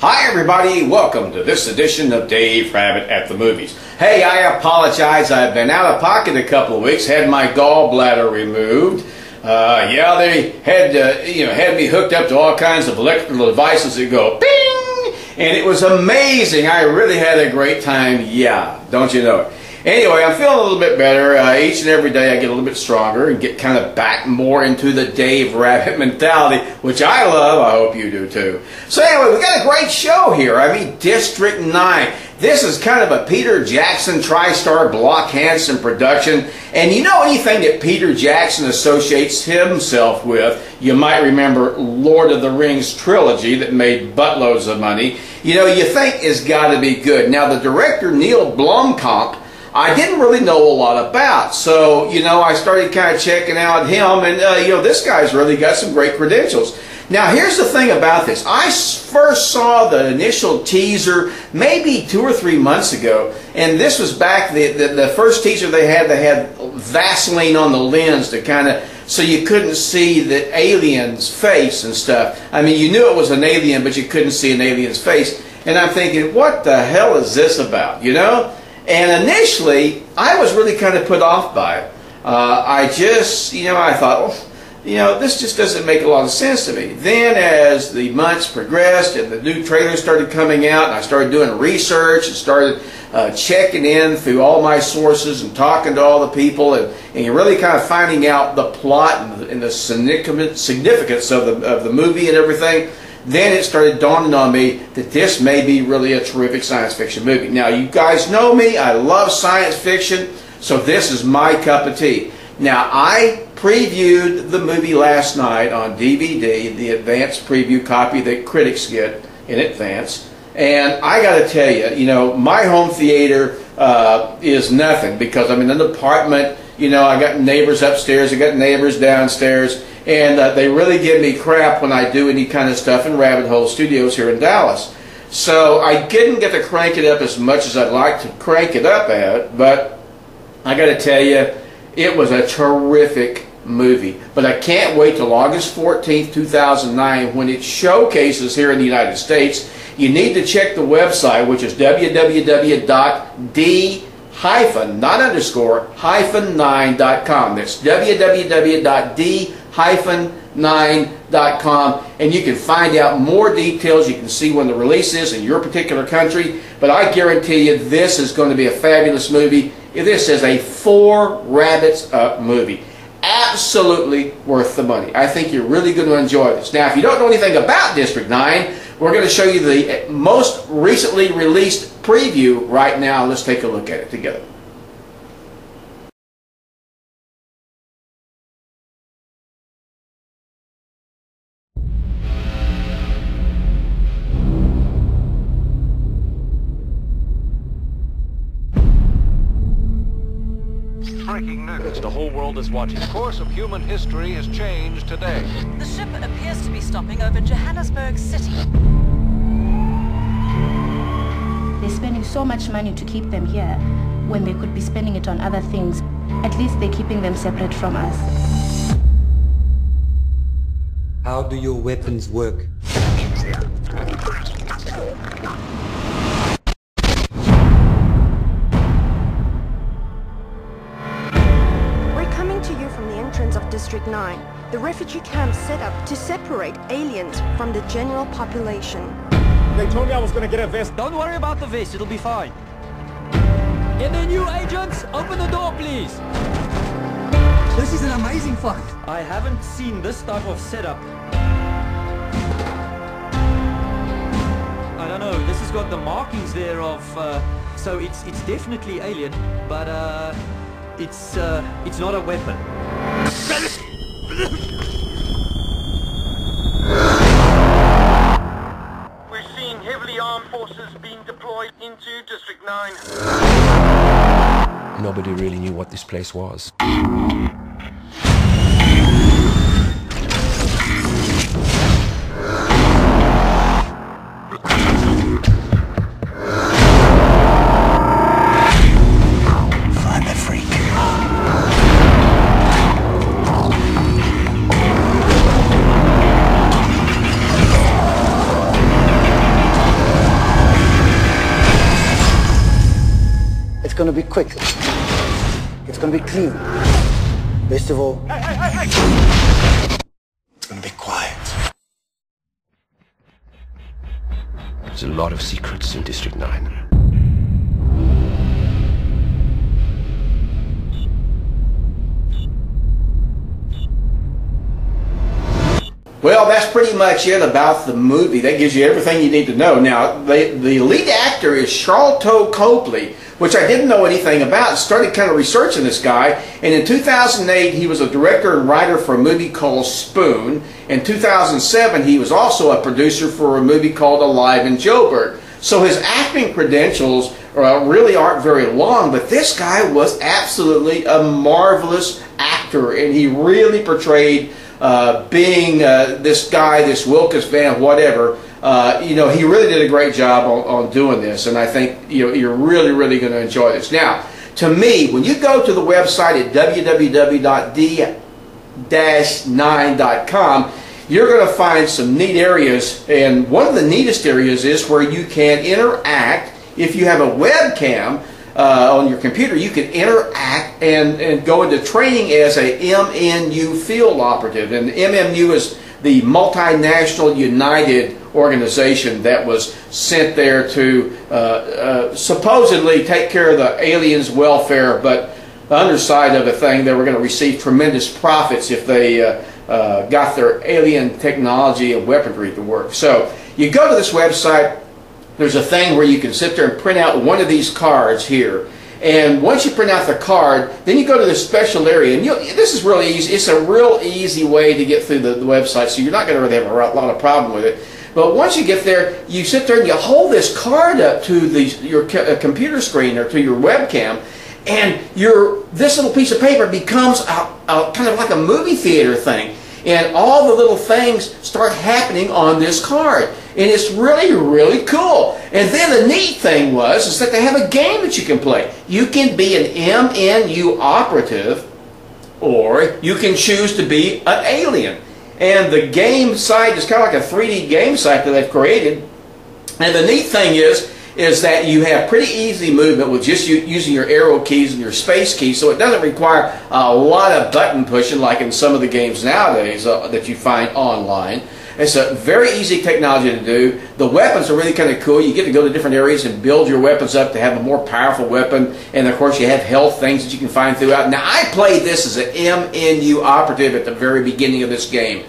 Hi everybody, welcome to this edition of Dave Rabbit at the Movies. Hey, I apologize, I've been out of pocket a couple of weeks, had my gallbladder removed. Yeah, they had me hooked up to all kinds of electrical devices that go bing, and it was amazing. I really had a great time, yeah, don't you know it. Anyway, I'm feeling a little bit better. Each and every day I get a little bit stronger and get kind of back more into the Dave Rabbit mentality, which I love. I hope you do too. So anyway, we got a great show here. I mean, District 9. This is kind of a Peter Jackson TriStar Block Hansen production. And you know anything that Peter Jackson associates himself with, you might remember Lord of the Rings trilogy that made buttloads of money. You know, you think it's got to be good. Now, the director, Neill Blomkamps, I didn't really know a lot about, so, you know, I started kind of checking out him, and, you know, this guy's really got some great credentials. Now, here's the thing about this. I first saw the initial teaser maybe 2 or 3 months ago, and this was back, the first teaser they had Vaseline on the lens to kind of, so you couldn't see the alien's face and stuff. I mean, you knew it was an alien, but you couldn't see an alien's face, and I'm thinking, what the hell is this about, you know? And initially, I was really kind of put off by it. I thought, well, you know, this just doesn't make a lot of sense to me. Then as the months progressed and the new trailers started coming out, and I started doing research and started checking in through all my sources and talking to all the people, and you're really kind of finding out the plot and the significance of the movie and everything. Then it started dawning on me that this may be really a terrific science fiction movie. Now, you guys know me. I love science fiction, so this is my cup of tea. Now, I previewed the movie last night on DVD, the advanced preview copy that critics get in advance. And I got to tell you, you know, my home theater is nothing because I'm in an apartment. You know, I got neighbors upstairs, I got neighbors downstairs. And they really give me crap when I do any kind of stuff in Rabbit Hole Studios here in Dallas. So I didn't get to crank it up as much as I'd like to crank it up at, but I got to tell you, it was a terrific movie. But I can't wait till August 14th, 2009, when it showcases here in the United States. You need to check the website, which is www.d-9.com. That's www.d-9.com, and you can find out more details. You can see when the release is in your particular country, but I guarantee you this is going to be a fabulous movie. This is a 4 rabbits up movie. Absolutely worth the money. I think you're really going to enjoy this. Now, if you don't know anything about District 9, we're going to show you the most recently released preview right now. Let's take a look at it together. Breaking news. The whole world is watching. The course of human history has changed today. The ship appears to be stopping over Johannesburg City. They're spending so much money to keep them here when they could be spending it on other things. At least they're keeping them separate from us. How do your weapons work? Of District 9, the refugee camp set up to separate aliens from the general population. They told me I was going to get a vest. Don't worry about the vest, it'll be fine. Get the new agents, open the door please. This is an amazing find. I haven't seen this type of setup. I don't know, this has got the markings there of, so it's definitely alien, but it's not a weapon. We're seeing heavily armed forces being deployed into District 9. Nobody really knew what this place was. Find the freak. gonna be quick. It's gonna be clean. Best of all, it's gonna be quiet. There's a lot of secrets in District 9. Well, that's pretty much it about the movie. That gives you everything you need to know. Now, the lead actor is Sharlto Copley, which I didn't know anything about. Started kind of researching this guy, and in 2008 he was a director and writer for a movie called Spoon. In 2007 he was also a producer for a movie called Alive in Joburg. So his acting credentials really aren't very long, but this guy was absolutely a marvelous actor, and he really portrayed being this guy, this Wilkes Van whatever. You know, he really did a great job on doing this, and I think you're really going to enjoy this. Now, to me, when you go to the website at www.d-9.com, you're going to find some neat areas, and one of the neatest areas is where you can interact. If you have a webcam on your computer, you can interact and go into training as a MNU field operative. And MNU is the Multinational United Organization that was sent there to supposedly take care of the aliens' welfare, but the underside of the thing, they were going to receive tremendous profits if they got their alien technology and weaponry to work. So you go to this website. There's a thing where you can sit there and print out one of these cards here, and once you print out the card, then you go to this special area, and this is really easy. It's a real easy way to get through the website, so you're not going to really have a lot of problem with it. But once you get there, you sit there and you hold this card up to your computer screen or to your webcam, and this little piece of paper becomes kind of like a movie theater thing. And all the little things start happening on this card. And it's really cool. And then the neat thing is that they have a game that you can play. You can be an MNU operative, or you can choose to be an alien. And the game site is kind of like a 3D game site that they've created. And the neat thing is that you have pretty easy movement with just using your arrow keys and your space keys, so it doesn't require a lot of button pushing like in some of the games nowadays that you find online. It's a very easy technology to do. The weapons are really kind of cool. You get to go to different areas and build your weapons up to have a more powerful weapon, and of course you have health things that you can find throughout. Now, I played this as an MNU operative at the very beginning of this game.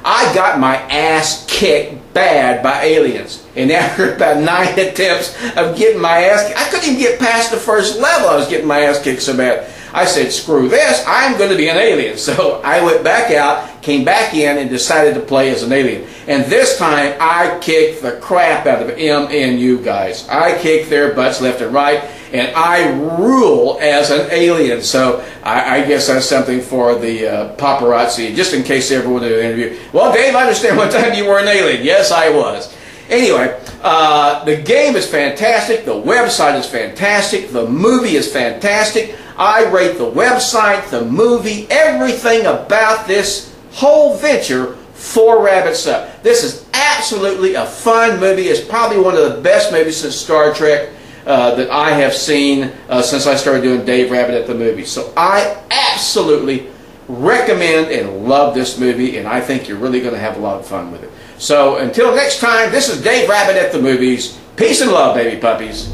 I got my ass kicked bad by aliens. And after about 9 attempts of getting my ass kicked, I couldn't even get past the first level. I was getting my ass kicked so bad. I said, screw this, I'm going to be an alien. So I went back out, came back in, and decided to play as an alien. And this time, I kicked the crap out of MNU guys. I kicked their butts left and right, and I rule as an alien. So I guess that's something for the paparazzi, just in case they ever want to do an interview. Well, Dave, I understand what time you were an alien. Yes, I was. Anyway, the game is fantastic. The website is fantastic. The movie is fantastic. I rate the website, the movie, everything about this whole venture 4 rabbits up. This is absolutely a fun movie. It's probably one of the best movies since Star Trek that I have seen since I started doing Dave Rabbit at the Movies. So I absolutely recommend and love this movie, and I think you're really going to have a lot of fun with it. So until next time, this is Dave Rabbit at the Movies. Peace and love, baby puppies.